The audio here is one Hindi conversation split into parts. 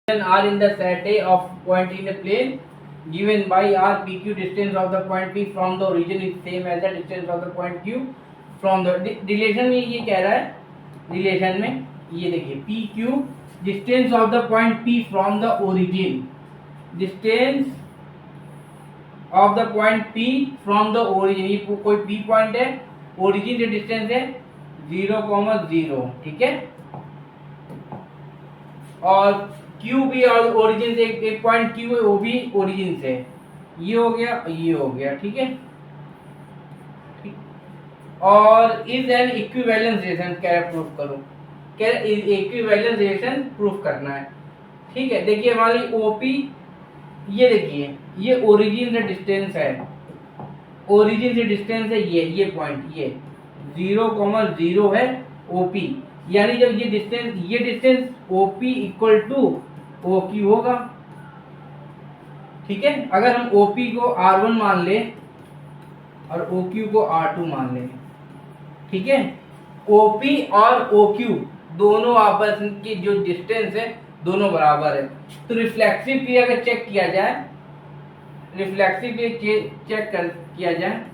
are in the set A of point in a plane given by r pq, distance of the point P from the origin is same as the distance of the point Q from the relation में ये कह रहा है, रिलेशन में ये देखिए P Q distance of the point P from the origin, distance of the point P from the origin, ये कोई पी पॉइंट है, ओरिजिन से डिस्टेंस है 0,0, ठीक है। और क्यू भी और ओरिजिन से एक पॉइंट क्यू है, वो भी ओरिजिन से, ये हो गया ये हो गया, ठीक है। और इज एन इक्विवेलेंस रिलेशन क्या प्रूफ करो, क्या इक्विवेलेंस रिलेशन प्रूफ करना है, ठीक है। देखिए हमारी ओपी, ये देखिए ये ओरिजिन से डिस्टेंस है, ओरिजिन से डिस्टेंस है ये पॉइंट, ये 0,0 है ओपी, यानी जब ये distance OP equal to O Q होगा, ठीक है। अगर हम ओपी को R1 मान ले और ओ क्यू को R2 मान ले, ठीक है। ओपी और ओ क्यू दोनों आपस की जो डिस्टेंस है दोनों बराबर है, तो रिफ्लेक्सिव भी अगर चेक किया जाए, रिफ्लेक्सिव भी चेक किया जाए,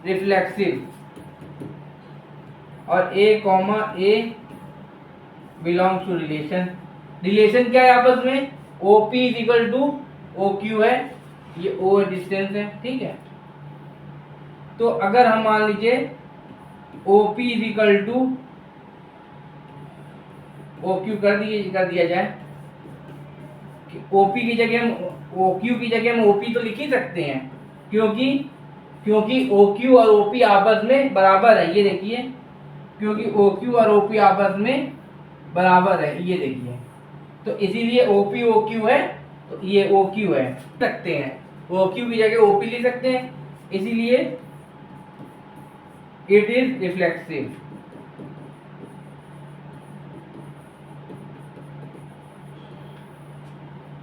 रिफ्लेक्सिव और A comma A belongs to relation, relation क्या है आपस में, OP is equal to OQ है, ये O डिस्टेंस है, ठीक है। तो अगर हम मान लीजिए OP is equal to OQ कर दिया जाए, OP की जगह हम OQ की जगह हम OP तो लिख ही सकते हैं, क्योंकि OQ और OP आपस में बराबर है, ये देखिए, क्योंकि OQ और OP आपस में बराबर है, ये देखिए, तो इसीलिए OP OQ है, तो ये OQ है, सकते हैं OQ की जगह OP लिख सकते हैं, इसीलिए इट इज रिफ्लेक्सिव।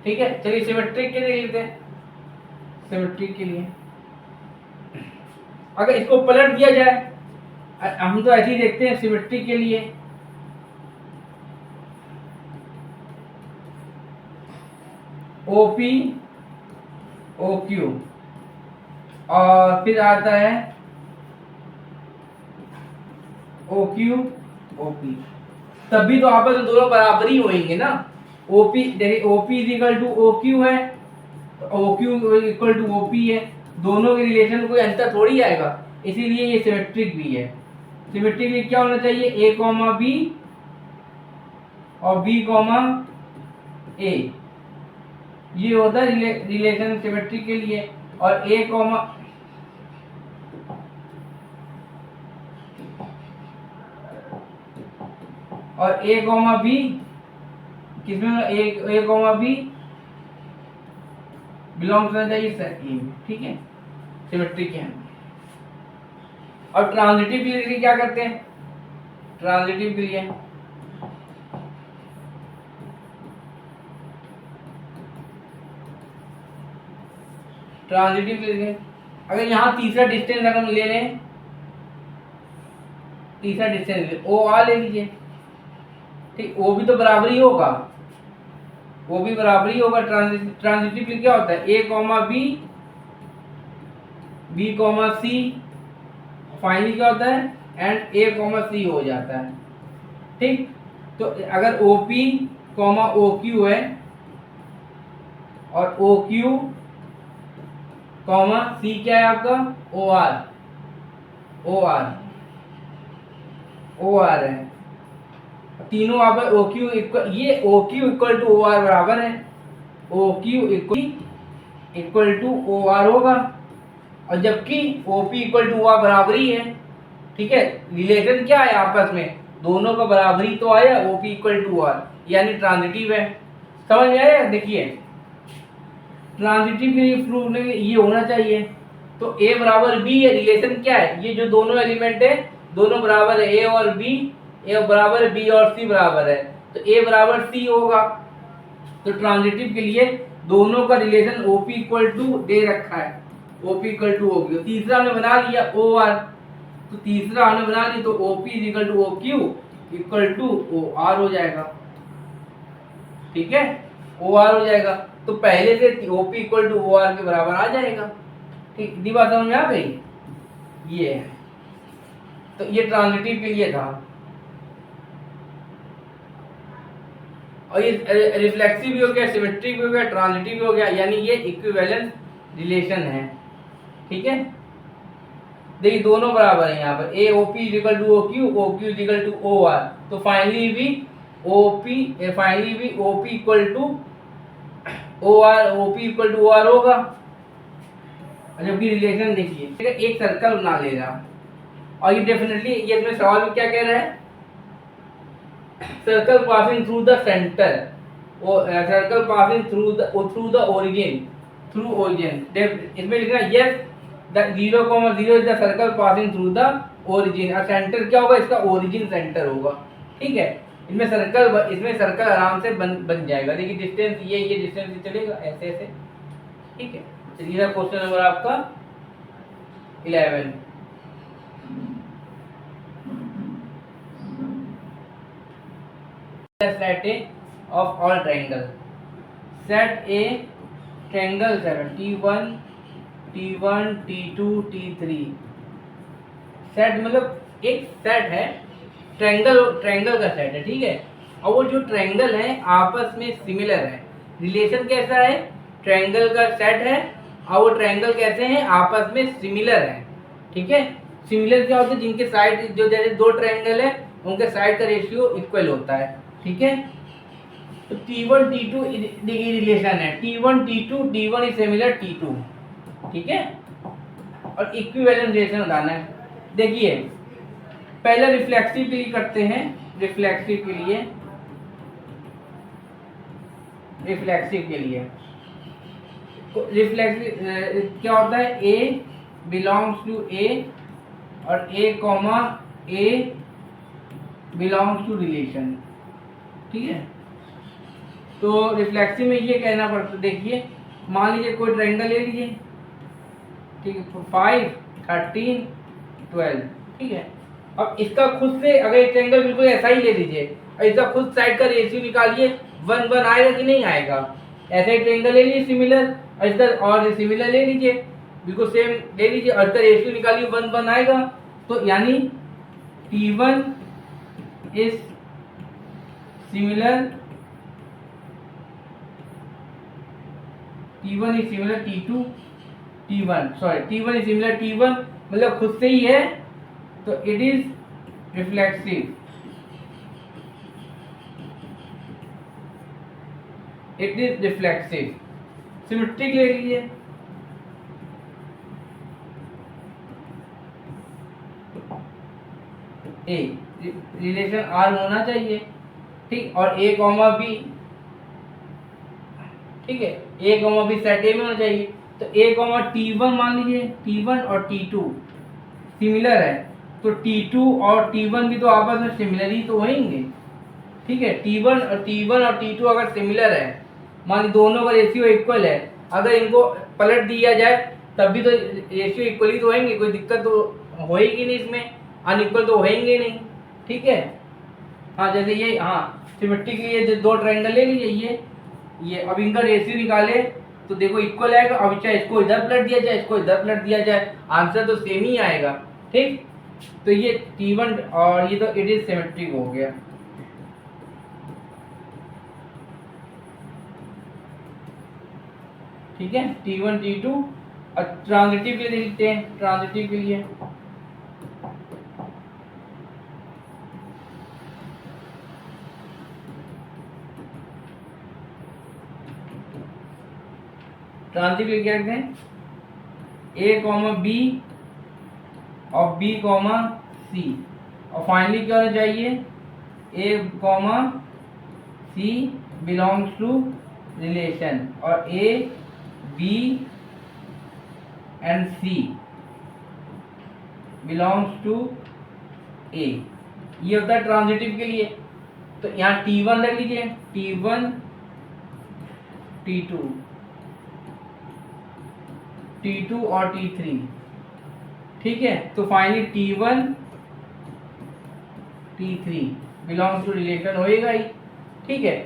ठीक है, चलिए सिमेट्रिक के लिए लिखते हैं, सिमेट्रिक के लिए अगर इसको पलट दिया जाए, हम तो ऐसे ही देखते हैं सिमेट्रिक के लिए, OP OQ और फिर आता है OQ OP, तब भी तो आपस में दोनों बराबर ही होंगे ना। OP देखिए OP is equal to OQ है, OQ इक्वल टू OP है, दोनों के रिलेशन कोई अंतर थोड़ी आएगा, इसीलिए ये सिमेट्रिक भी है। सिमेट्रिक में क्या होना चाहिए, A कॉमा B और B कॉमा A, ये होता है रिलेशन सिमेट्रिक के लिए। और A कॉमा और A कॉमा B किसमें, A कॉमा B बिलोंग करना चाहिए सेट E में, ठीक है, सिमेट्रिक है। और ट्रांजिटिव के लिए क्या करते हैं, ट्रांजिटिव के लिए अगर यहाँ तीसरा डिस्टेंस अगर हम ले लें, तीसरा डिस्टेंस ओ आर ले लीजिए, ठीक, वो भी तो बराबर ही होगा, वो भी बराबर ही होगा। ट्रांजिटिव क्या होता है, A comma B, B comma C, finally क्या होता है एंड A कॉमा C हो जाता है, ठीक। तो अगर OP कॉमा OQ है और OQ कॉमा C क्या है आपका, OR है, तीनों आप OQ इक्वल, ये OQ इक्वल टू OR बराबर है, OQ इक्वल टू OR होगा, और जबकि OP इक्वल टू OR बराबर ही है, ठीक है। रिलेशन क्या है आपस में, दोनों का बराबरी तो आया, OP इक्वल टू OR, यानी ट्रांजिटिव है। समझ में आया, देखिए ट्रांजिटिव के लिए प्रूफ ये होना चाहिए, तो A बराबर B है, रिलेशन क्या है, ये जो दोनों एलिमेंट है दोनों बराबर है, A और B, A बराबर है B और C बराबर है, तो A बराबर C होगा। तो ट्रांजिटिव के लिए दोनों का रिलेशन OP इक्वल टू दे रखा है, OP इक्वल टू OQ, तीसरा हमने बना लिया OR, तो तीसरा हमने बना लिया, तो OP equal to OQ equal to OR हो जाएगा। ठीक है, ओ आर हो जाएगा। तो पहले से O P equal to O R के बराबर आ जाएगा। ठीक, इतनी बात समझ में आ गई। ये है, तो ये ट्रांजिटिव के लिए था। और ये रिफ्लेक्सिव भी हो गया, सिमेट्रिक भी हो गया, ट्रांजिटिव भी हो गया, यानी ये इक्विवेलेंस रिलेशन है। ठीक है, देखिए दोनों बराबर है यहाँ पर, A O P equal to O Q, O Q equal to O R. तो फाइनली भी O P equal to O R, O P equal to O R होगा। जबकि रिलेशन देखिए, एक सर्कल बना लेगा, और ये डेफिनेटली ये इसमें सवाल में क्या कह रहा है, circle passing through the centre, circle passing through the origin, इसमें लिखना yes the 0,0 is the circle passing through the origin. और सेंटर क्या होगा इसका, ओरिजिन सेंटर होगा। ठीक है, इसमें सर्कल आराम से बन जाएगा। देखिए डिस्टेंस ये डिस्टेंस चलेगा ऐसे ऐसे। ठीक है, चलिए क्वेश्चन नंबर आपका 11। Set A of all triangle, set A triangle T1 T2 T3। Set मतलब एक सेट है, ट्रायंगल का सेट है। ठीक है, और वो जो ट्रायंगल है आपस में सिमिलर है। रिलेशन कैसा है, ट्रायंगल का सेट है और वो ट्रायंगल कैसे हैं, आपस में सिमिलर है। ठीक है, सिमिलर क्या होता है, जिनके साइड, जो जैसे दो ट्रायंगल है उनके साइड का रेशियो इक्वल होता है। ठीक है, तो T1 T2 देखिए रिलेशन है, T1 T2, T1 is similar T2। ठीक है, और इक्विवेलेंट रिलेशन बताना है। देखिए पहले रिफ्लेक्सिव के लिए करते हैं, रिफ्लेक्सिव के लिए रिफ्लेक्सिव क्या होता है, A बिलोंग्स टू A और A comma A belongs to relation. ठीक है, तो रिफ्लेक्सिव में ये कहना पड़ता है, देखिए मान लीजिए कोई ट्रायंगल ले लीजिए। ठीक है, 5 13 12। ठीक है, अब इसका खुद से अगर एक ट्रायंगल बिल्कुल ऐसा ही ले लीजिए और इसका खुद साइड का रेशियो निकालिए, 1 1 आएगा कि नहीं आएगा। ऐसा ही ट्रायंगल ले लीजिए सिमिलर, और इसका और सिमिलर ले लीजिए, बिल्कुल सेम ले लीजिए, और इसका रेशियो निकालिए, 1 1 आएगा। तो यानी T1 is similar T1 is similar T2, T1 is similar T1, मतलब खुद से ही है, तो इट इज रिफ्लेक्सिव। सिमेट्रिक ले लीजिए, ए रिलेशन आर होना चाहिए। ठीक, और A कॉमा बी, ठीक है, A comma B set A में होना चाहिए। तो A कॉमा T1 मान लीजिए, T1 और T2 सिमिलर है, तो T2 और T1 भी तो आपस में सिमिलर ही तो होंगे। ठीक है, T1 और T2 अगर सिमिलर है, मान लीजिए दोनों का रेशियो इक्वल है, अगर इनको पलट दिया जाए तब भी तो रेशियो इक्वल ही तो होंगे, कोई दिक्कत तो होएगी नहीं, इसमें अनइक्वल तो होंगे नहीं। ठीक है, हाँ जैसे ये, हाँ सिमेट्रिक लिए जो दो ट्रायंगल ले लीजिए, ये अब इनका रेशियो निकाले तो देखो इक्वल आएगा। अब चाहे इसको इधर पलट दिया जाए, इसको इधर पलट दिया जाए, आंसर तो सेम ही आएगा। ठीक, तो ये T1 और ये तो इट इज सिमेट्रिक हो गया। ठीक है, T1 T2। और ट्रांजिटिव के लिए लिखते हैं, ट्रांजिटिव के लिए क्या लिखते हैं, A कॉमा B और B कॉमा C, और फाइनली क्या होना चाहिए, A comma C belongs to relation, और A B and C belongs to A। ये होता है ट्रांजिटिव के लिए। तो यहाँ T1 रख लीजिए, T1 T2, T2 और T3। ठीक है, तो finally T1 T3 belongs to relation होएगा ही। ठीक है,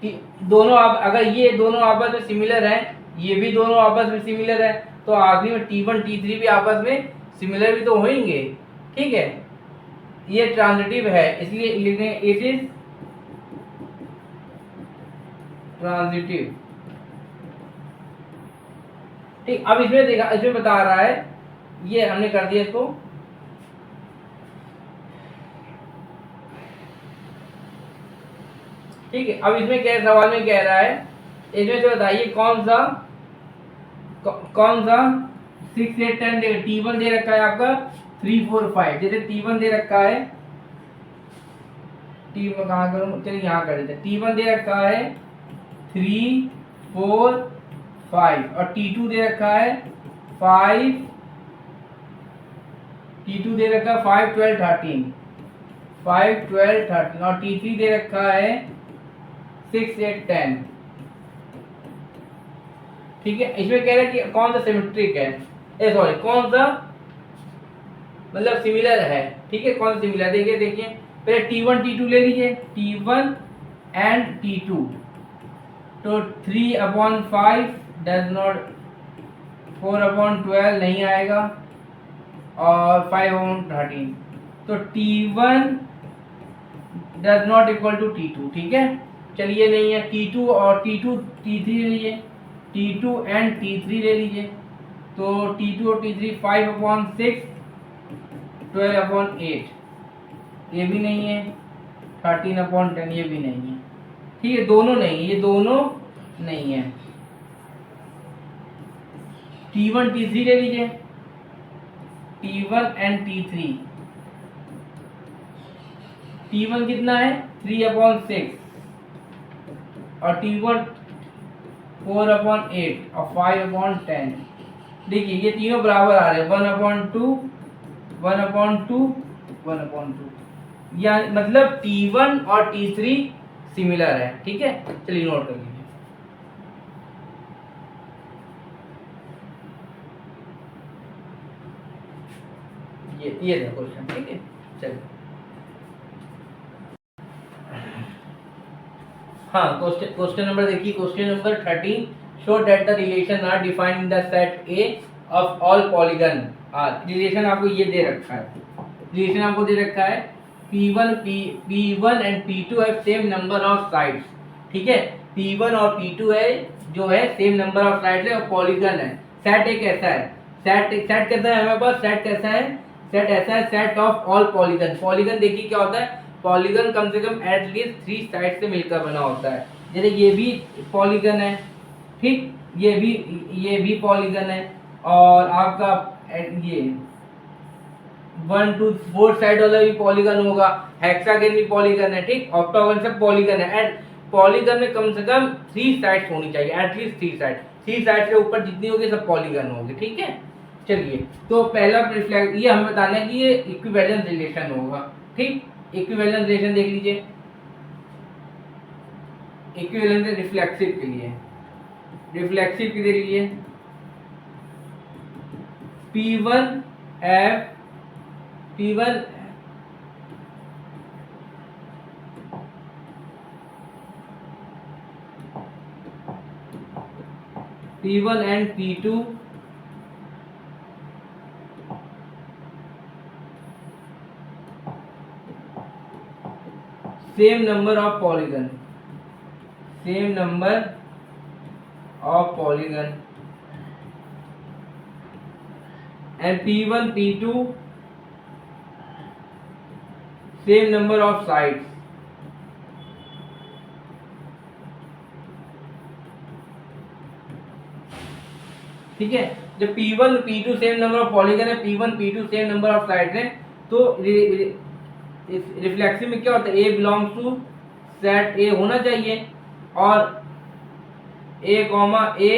दोनों अगर ये दोनों आपस में सिमिलर है, ये भी दोनों आपस में सिमिलर है, तो आखिरी में T1 T3 भी आपस में सिमिलर भी तो होंगे। ठीक है, ये ट्रांजिटिव है, इसलिए लिखेंगे इट इज ट्रांजिटिव। ठीक, अब इसमें देखा, इसमें बता रहा है, ये हमने कर दिया इसको। ठीक है, अब इसमें क्या सवाल में कह रहा है, इसमें से बताइए कौन सा 6 8 10 T1 दे रखा है आपका 3 4 5। जैसे T1 दे रखा है, T1 कहाँ करूँ, चलिए यहाँ कर देते हैं। T1 दे रखा है 3 4 5 और T2 दे रखा है 5, T2 दे रखा है 5 12 13 5 12 13 और T3 दे रखा है 6 8 10। ठीक है, इसमें कह रहा है कि कौन सा सिमेट्रिक है, सॉरी कौन सा मतलब सिमिलर है। ठीक है, कौन सा सिमिलर, देखिए पहले T1 T2 ले लीजिए, T1 एंड T2, तो 3/5 डज नॉट, 4/12 नहीं आएगा और 5/13, तो T1 does not equal to T2। ठीक है, चलिए नहीं है, T2 और T2 T3 ले लीजिए, T2 एंड T3 ले लीजिए, तो T2 और T3 5/6 12/8, ये भी नहीं है, 13/10 ये भी नहीं है। ठीक है, दोनों नहीं है, ये दोनों नहीं है। T1 T3 ले लीजिए, T1 एंड T3, T1 कितना है 3/6 और T1 4/8 और 5/10। देखिए ये तीनों बराबर आ रहे हैं, 1/2 1/2 1/2, या मतलब T1 और T3 सिमिलर है। ठीक है, चलिए नोट कर लीजिए। ये था क्वेश्चन। ठीक है, चलिए हाँ, क्वेश्चन नंबर देखिए, question number 13, show that the relation R defined in the set A of all polygon R. रिलेशन आपको ये दे रखा है, रिलेशन आपको दे रखा है P1 and P2 have same number of sides. ठीक है, P1 और P2 है जो है सेम नंबर ऑफ साइड्स है और पॉलीगन है। सेट एक ऐसा है, सेट कैसा है हमारे पास, सेट कैसा है, सेट ऐसा है, set of all polygon. Polygon देखिए क्या होता है, पॉलीगन कम से कम एटलीस्ट 3 साइड से मिलकर बना होता है। जैसे ये भी पॉलीगन है, ठीक, ये भी पॉलीगन है, और आपका ये 1 2 4 साइड वाला भी पॉलीगन होगा, हेक्सागन भी पॉलीगन है। ठीक, ऑक्टागन सब पॉलीगन है, एंड पॉलीगन में कम से कम 3 साइड्स होनी चाहिए, एटलीस्ट 3 साइड से ऊपर जितनी होगी सब पॉलीगन होगी। ठीक है, चलिए तो पहला रिफ्लेक्ट, ये हमें बताना है कि ये इक्विवेलेंस रिलेशन होगा। ठीक, इक्विवेलेंस रिलेशन देख लीजिए, इक्विवेलेंस रिफ्लेक्सिव के लिए, रिफ्लेक्सिव के लिए P1 F P1 and P2 same number of polygon, same number of polygon, and P1 P2 same number of sides। ठीक है, जब P1 P2 same number of polygon है, P1 P2 same number of sides हैं, तो रिफ्लेक्सिव में क्या होता है, A belongs to set A होना चाहिए और A, A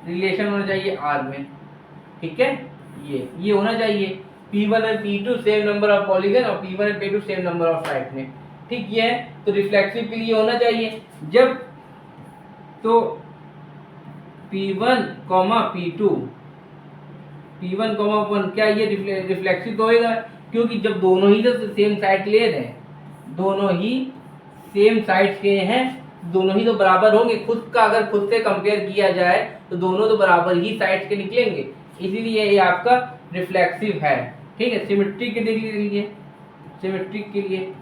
रिलेशन होना चाहिए R में। ठीक है, ये होना चाहिए, P1 और P2 same number of polygon और P1 और P2 same number of side में। ठीक, ये है, तो रिफ्लेक्सिव के लिए होना चाहिए जब तो P1, P2 P1, 1 क्या ये रिफ्लेक्सिव तो होगा, क्योंकि जब दोनों ही तो सेम साइड ले रहे हैं, दोनों ही सेम साइड के हैं, दोनों ही तो बराबर होंगे, खुद का अगर खुद से कंपेयर किया जाए तो दोनों तो बराबर ही साइड्स के निकलेंगे, इसीलिए ये आपका रिफ्लेक्सिव है। ठीक है, सिमेट्रिक के लिए, सिमेट्रिक के लिए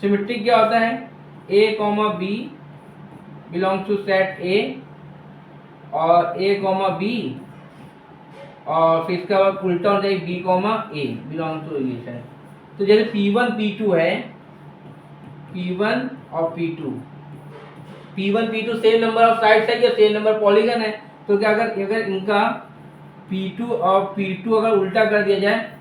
सिमेट्रिक क्या होता है, a comma B belongs to set A और a कॉमा बी और फिर इसका बाद उल्टा हो जाएगा b comma a belong to relation. तो जैसे P1 P2 है, P1 और P2 same number of sides है या सेम नंबर पॉलीगन है, तो क्या अगर इनका P2 और P2 अगर उल्टा कर दिया जाए,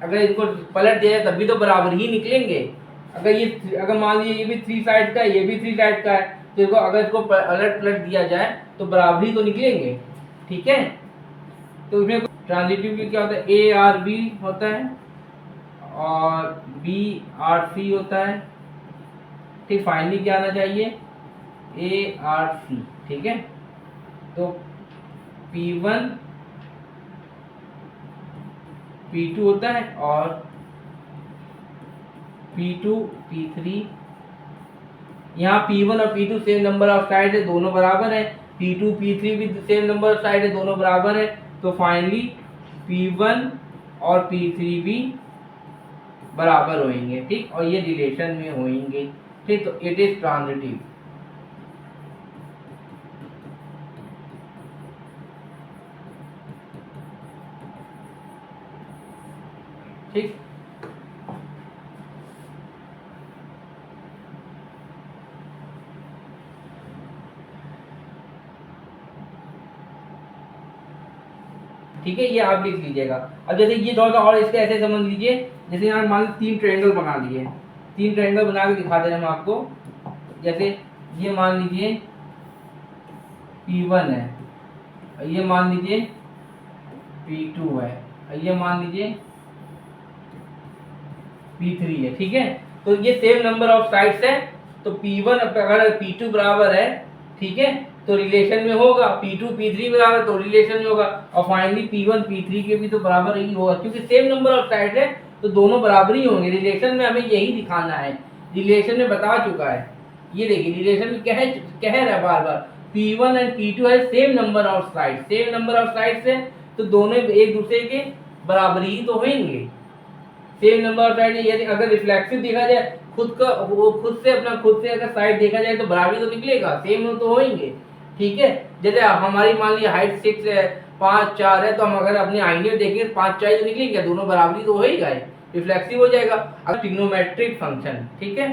अगर इनको पलट दिया जाए तब भी तो बराबर ही निकलेंगे। अगर मान लीजिए ये भी 3 साइड का है, ये भी 3 साइड का है, तो इसको अगर इसको पलट दिया जाए तो बराबर ही तो निकलेंगे। ठीक है, तो इसमें ट्रांजिटिव क्या होता है, ए आर बी होता है और बी आर सी होता है। ठीक, फाइनली क्या आना चाहिए, ए आर सी। ठीक है, तो P1 P2 होता है और P2 P3। यहाँ P1 और P2 same number of side है, दोनों बराबर है, P2 P3 भी सेम नंबर ऑफ साइड है, दोनों बराबर है, तो फाइनली P1 और P3 भी बराबर होंगे। ठीक, और ये रिलेशन में होंगे। ठीक, तो इट इज ट्रांजिटिव। ठीक, ठीक है, ये आप लिख लीजिएगा। अब जैसे ये थोड़ा सा और इसके ऐसे समझ लीजिए, जैसे यहाँ मान लो 3 ट्रायंगल बना लिए, 3 ट्रायंगल बना के दिखा दे रहे हैं हम आपको। जैसे ये मान लीजिए P1 है, ये मान लीजिए P2 है, ये मान लीजिए P3 है। ठीक है, तो ये सेम नंबर ऑफ साइड्स है, तो P1 अगर P2 बराबर है, ठीक है, तो रिलेशन में होगा, P2 P3 बराबर तो रिलेशन में होगा, और फाइनली P1 P3 के भी तो बराबर ही होगा, क्योंकि सेम नंबर ऑफ साइड है तो दोनों बराबर ही होंगे। रिलेशन में हमें यही दिखाना है, रिलेशन में बता चुका है। ये देखिए रिलेशन में कह रहा है बार बार, P1 एंड P2 है same number of side, same number of side है तो दोनों एक दूसरे के बराबर ही तो होंगे। सेम नंबर ऑफ साइड, यदि अगर रिफ्लेक्सिव देखा जाए, खुद से अगर साइड देखा जाए तो बराबर तो निकलेगा, सेम तो होंगे। ठीक है, जैसे हमारी मान लीजिए हाइट 6 है, 5 4 है, तो हम अगर अपने आईने में देखेंगे 5 4 तो निकलेंगे, दोनों बराबरी तो हो ही गए, रिफ्लेक्सिव हो जाएगा। अब ट्रिग्नोमेट्रिक फंक्शन, ठीक है,